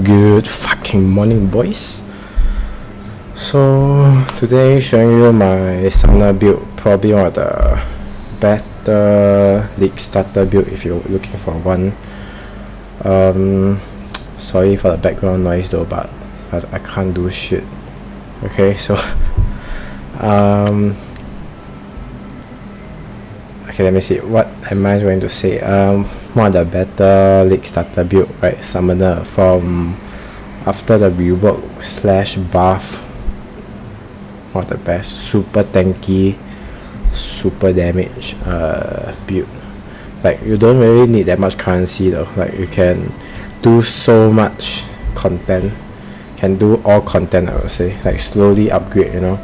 Good fucking morning, boys. So today showing you my summoner build, probably one of the better league starter build if you're looking for one. Sorry for the background noise though, but I can't do shit. Okay, so okay, let me see, what am I going to say? One of the better league starter build, right? Summoner from after the rework / buff. One of the best, super tanky, super damage build. Like, you don't really need that much currency though. Like, you can do so much content, can do all content, I would say. Like, slowly upgrade, you know,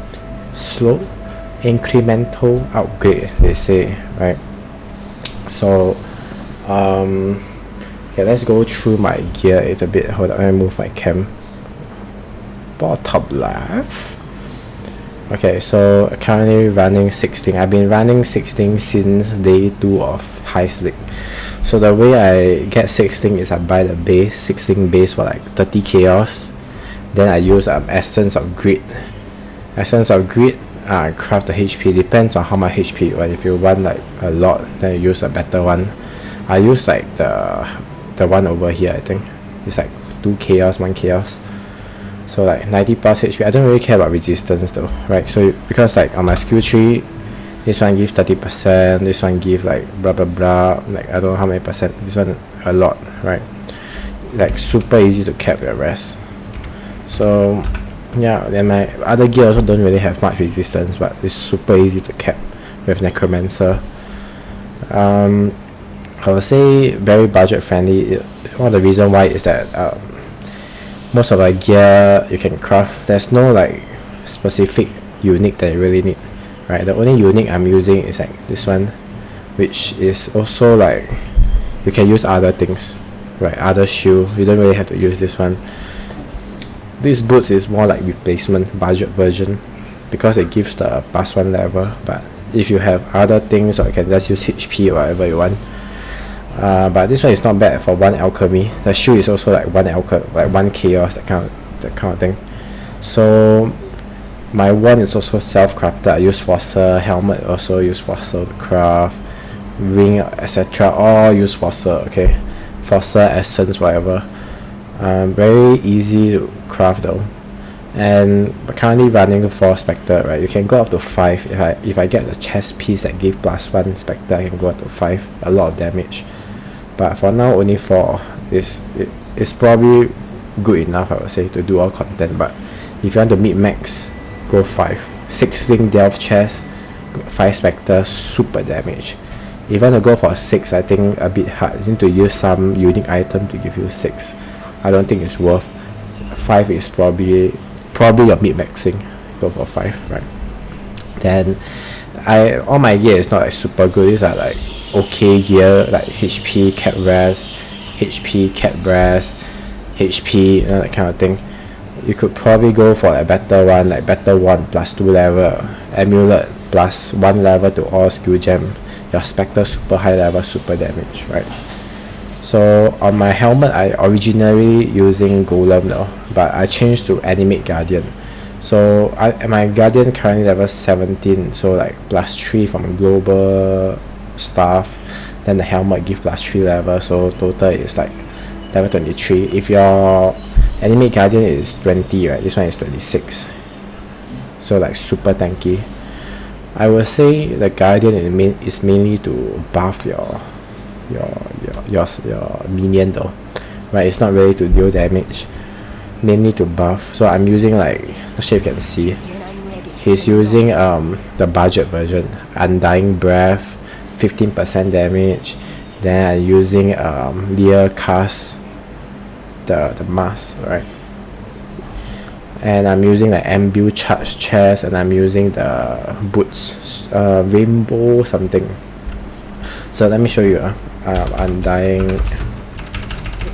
slow incremental upgrade, they say, right? So okay, let's go through my gear a bit. Hold on, let me move my cam. Bottom left. Okay, so currently running 16. I've been running 16 since day 2 of Heist League. So the way I get 16 is I buy the base, 16 base for like 30 chaos. Then I use Essence of Greed. Craft the HP, depends on how much HP, right? If you want like a lot, then you use a better one. I use like the one over here. I think it's like 2 chaos, 1 chaos, so like 90 plus HP. I don't really care about resistance though, right? So because like on my skill tree, this one give 30%, this one give like blah blah blah, like I don't know how many percent, this one a lot, right? Like super easy to cap your rest. So yeah, then my other gear also don't really have much resistance, but it's super easy to cap with Necromancer. I would say very budget friendly. One of the reason why is that most of the gear you can craft. There's no like specific unique that you really need, right? The only unique I'm using is like this one, which is also like you can use other things, right? Other shield, you don't really have to use this one. This boots is more like replacement budget version because it gives the +1 level, but if you have other things, or you can just use HP or whatever you want. But this one is not bad for 1 alchemy. The shield is also like 1 like 1 chaos, that kind of thing. So my one is also self-crafted. I use fossil, helmet also use fossil to craft, ring etc. all use fossil. Okay, fossil, essence, whatever. Very easy to craft though, and currently running 4 Spectre, right? You can go up to 5. If I get the chest piece that give +1 Spectre, I can go up to 5, a lot of damage. But for now only 4 is probably good enough, I would say, to do all content. But if you want to meet max, go 5. 16 Delve chest, 5 Spectre, super damage. If you want to go for 6, I think a bit hard. You need to use some unique item to give you 6. I don't think it's worth. 5 is probably your mid-maxing. Go for 5, right? Then all my gear is not like super good. These are like okay gear, like HP, cap rest, HP, cap rest, HP, you know, that kind of thing. You could probably go for a better one, like better 1 +2 level, amulet +1 level to all skill gem. Your Spectre super high level, super damage, right? So on my helmet, I originally using Golem though, but I changed to Animate Guardian. So my Guardian currently level 17, so like +3 from global stuff. Then the helmet give +3 level, so total is like level 23. If your Animate Guardian is 20, right, this one is 26. So like super tanky. I would say the Guardian is mainly to buff your minion though, right? It's not really to deal damage, mainly to buff. So I'm using, like, not sure if you can see, he's using the budget version, Undying Breath, 15% damage. Then I'm using Lear Cast, the mask, right? And I'm using like Ambue Charge Chest, and I'm using the boots, Rainbow something. So let me show you. Undying,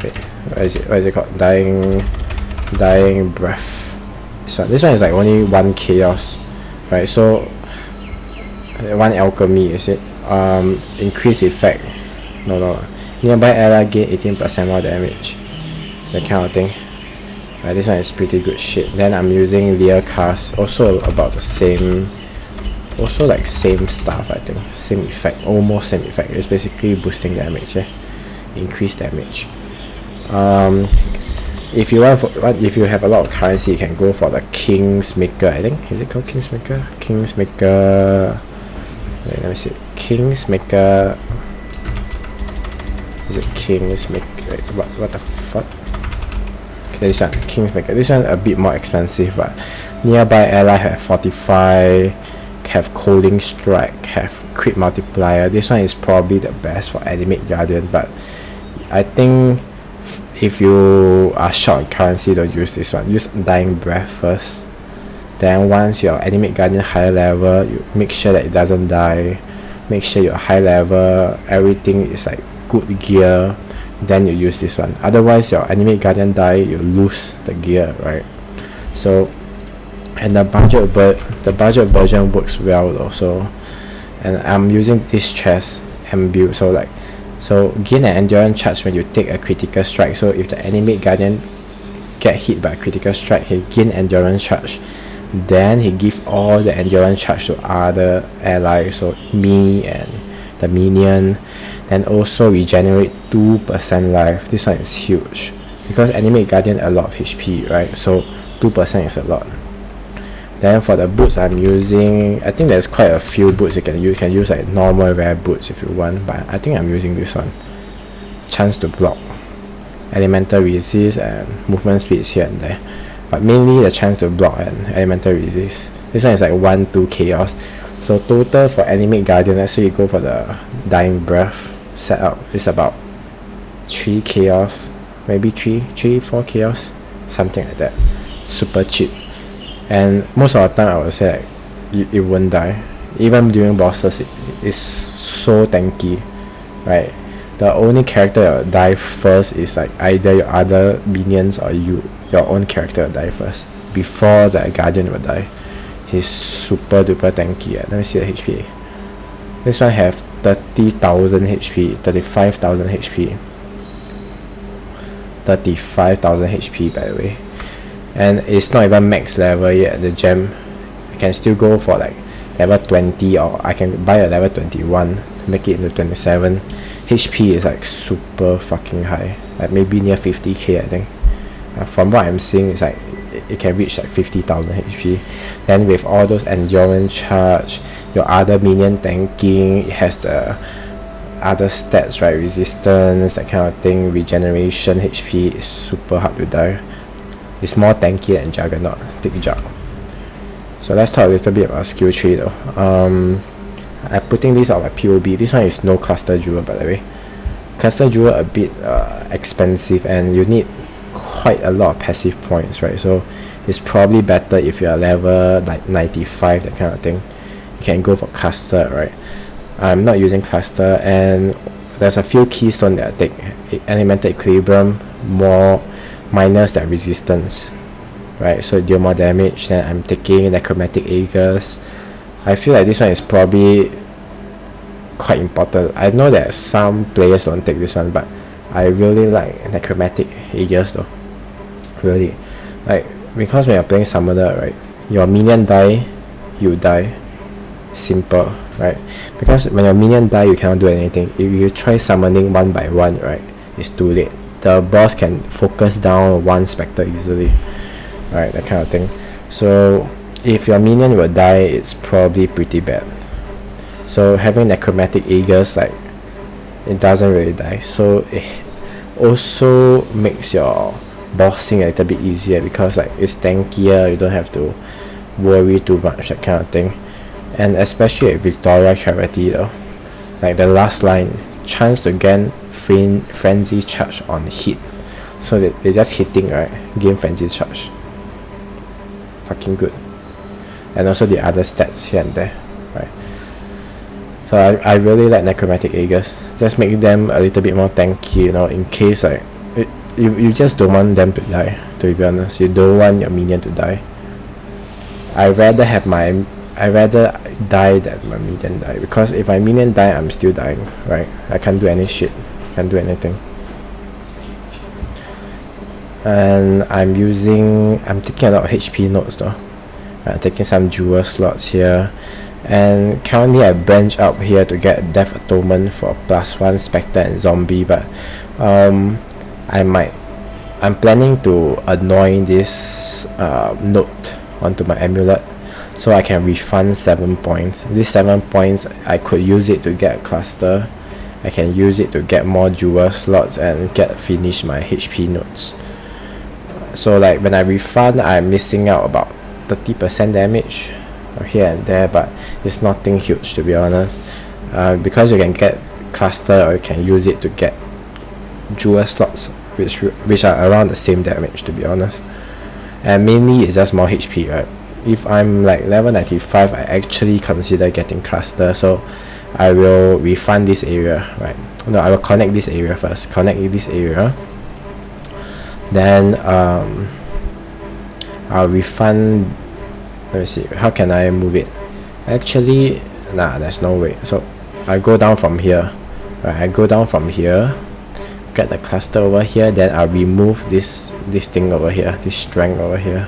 wait, what is it called? Dying Breath. This one is like only 1 chaos, right? So 1 alchemy, is it? Increase effect. No. Nearby ally gain 18% more damage. that kind of thing. This one is pretty good shit. Then I'm using Lear Cast, also about the same, also like same stuff, I think, same effect, almost same effect. It's basically boosting damage, increase damage. If you if you have a lot of currency, you can go for the Kingsmaker, I think. Is it called Kingsmaker? Kingsmaker. Wait, let me see. Kingsmaker. Is it Kingsmaker? Wait, what the fuck? Okay, this one, Kingsmaker. This one a bit more expensive, but nearby ally have 45, have Colding Strike, have Crit Multiplier. This one is probably the best for Animate Guardian, but I think if you are short on currency, don't use this one. Use Dying Breath first. Then once your Animate Guardian higher level, you make sure that it doesn't die. Make sure you're high level, everything is like good gear. Then you use this one. Otherwise, your Animate Guardian die, you lose the gear, right? So, and the budget version works well also. And I'm using this chest and build, so gain an endurance charge when you take a critical strike. So if the Animate Guardian get hit by a critical strike, he gain endurance charge. Then he give all the endurance charge to other allies, so me and the minion. And also regenerate 2% life. This one is huge because Animate Guardian a lot of HP, right? So 2% is a lot. Then for the boots, I'm using, I think there's quite a few boots you can use. You can use like normal rare boots if you want, but I think I'm using this one. Chance to block, elemental resist, and movement speeds here and there, but mainly the chance to block and elemental resist. This one is like 1-2 chaos. So total for Animate Guardian, let's say you go for the Dying Breath setup, is about 3 chaos, maybe 4 chaos, something like that. Super cheap. And most of the time I would say like, it won't die. Even during bosses, it is so tanky, right? The only character that will die first is like either your other minions or your own character will die first before the Guardian will die. He's super duper tanky. Let me see the HP. This one have 30,000 HP, 35,000 HP, 35,000 HP by the way. And it's not even max level yet, the gem. I can still go for like level 20, or I can buy a level 21, make it into 27. HP is like super fucking high, like maybe near 50k I think. From what I'm seeing, it's like it can reach like 50,000 HP. Then with all those endurance charge, your other minion tanking, it has the other stats, right? Resistance, that kind of thing, regeneration, HP is super hard to die. It's more tanky than Juggernaut, Thick Jug. So let's talk a little bit about skill tree though. I'm putting this on my POB. This one is no cluster jewel by the way. Cluster jewel a bit expensive and you need quite a lot of passive points, right? So it's probably better if you're level like 95, that kind of thing. You can go for cluster, right? I'm not using cluster, and there's a few keystone that I take. Elemental Equilibrium, more minus that resistance, right? So deal more damage. Then I'm taking Necromantic Aegis. I feel like this one is probably quite important. I know that some players don't take this one, but I really like Necromantic Aegis though. Really, like, because when you're playing Summoner, right, your minion die, you die. Simple, right? Because when your minion die, you cannot do anything. If you try summoning one by one, right, it's too late. The boss can focus down one spectre easily, right? That kind of thing. So if your minion will die, it's probably pretty bad. So having Necromantic Aegis, like, it doesn't really die. So it also makes your bossing a little bit easier because like it's tankier. You don't have to worry too much, that kind of thing. And especially at Victoria Charity though, like the last line, chance to gain frenzy charge on hit. So they're just hitting, right? Gain frenzy charge. Fucking good. And also the other stats here and there, right? So I really like Necromantic Aegis. Just make them a little bit more tanky, you know, in case like you just don't want them to die, to be honest. You don't want your minion to die. I rather die than my minion die, because if my minion die, I'm still dying, right? I can't do any shit, can't do anything. and I'm taking a lot of HP nodes though. I'm taking some jewel slots here, and currently I branch out here to get Death Atonement for +1 Spectre and Zombie, but I'm planning to annoy this node onto my amulet so I can refund 7 points. These 7 points I could use it to get a cluster, I can use it to get more jewel slots and finish my HP nodes. So like when I refund, I'm missing out about 30% damage here and there, but it's nothing huge to be honest, because you can get cluster or you can use it to get jewel slots which are around the same damage to be honest, and mainly it's just more HP, right? If I'm like level 95, I actually consider getting cluster, so I will refund this area, right? No, I will connect this area first, then I'll refund. Let me see, how can I move it? Actually, there's no way. So I go down from here, right? Get the cluster over here, then I'll remove this thing over here, this strength over here.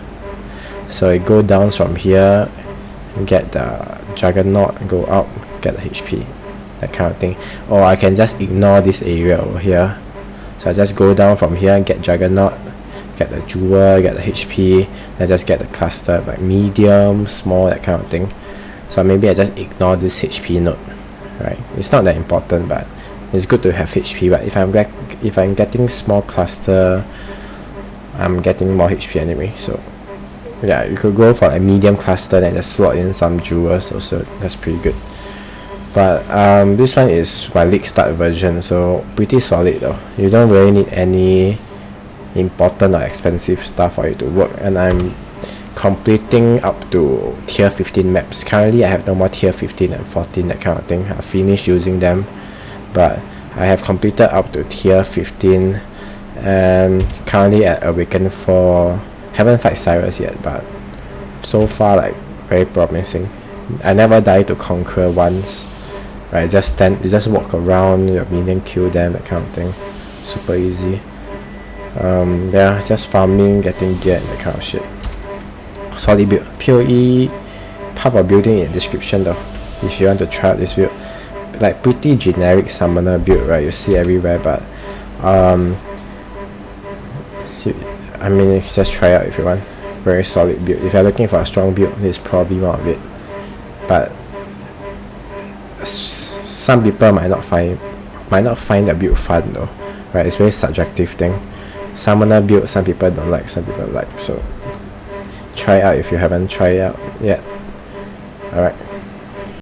So I go down from here, get the Juggernaut, go up, get the HP, that kind of thing. Or I can just ignore this area over here. So I just go down from here, get Juggernaut, get the jewel, get the HP, and just get the cluster, like medium, small, that kind of thing. So maybe I just ignore this HP node, right? It's not that important, but it's good to have HP. But if I'm getting small cluster, I'm getting more HP anyway. So yeah, you could go for a medium cluster and just slot in some jewels also. That's pretty good. But this one is my league start version, so pretty solid though. You don't really need any important or expensive stuff for it to work, and I'm completing up to tier 15 maps. Currently I have no more tier 15 and 14, that kind of thing. I finished using them, but I have completed up to tier 15 and currently at Awaken 4. Haven't fight Cyrus yet, but so far like very promising. I never die to conquer once, right? You just walk around, your minion kill them, that kind of thing. Super easy. Yeah, just farming, getting gear and that kind of shit. Solid build. PoE power building in description though, if you want to try out this build. Like pretty generic summoner build, right? You see everywhere, but I mean, just try out if you want. Very solid build. If you're looking for a strong build, this is probably one of it. But some people might not find the build fun though, right? It's very subjective thing. Summoner build, some people don't like, some people like. So try out if you haven't tried out yet. Alright.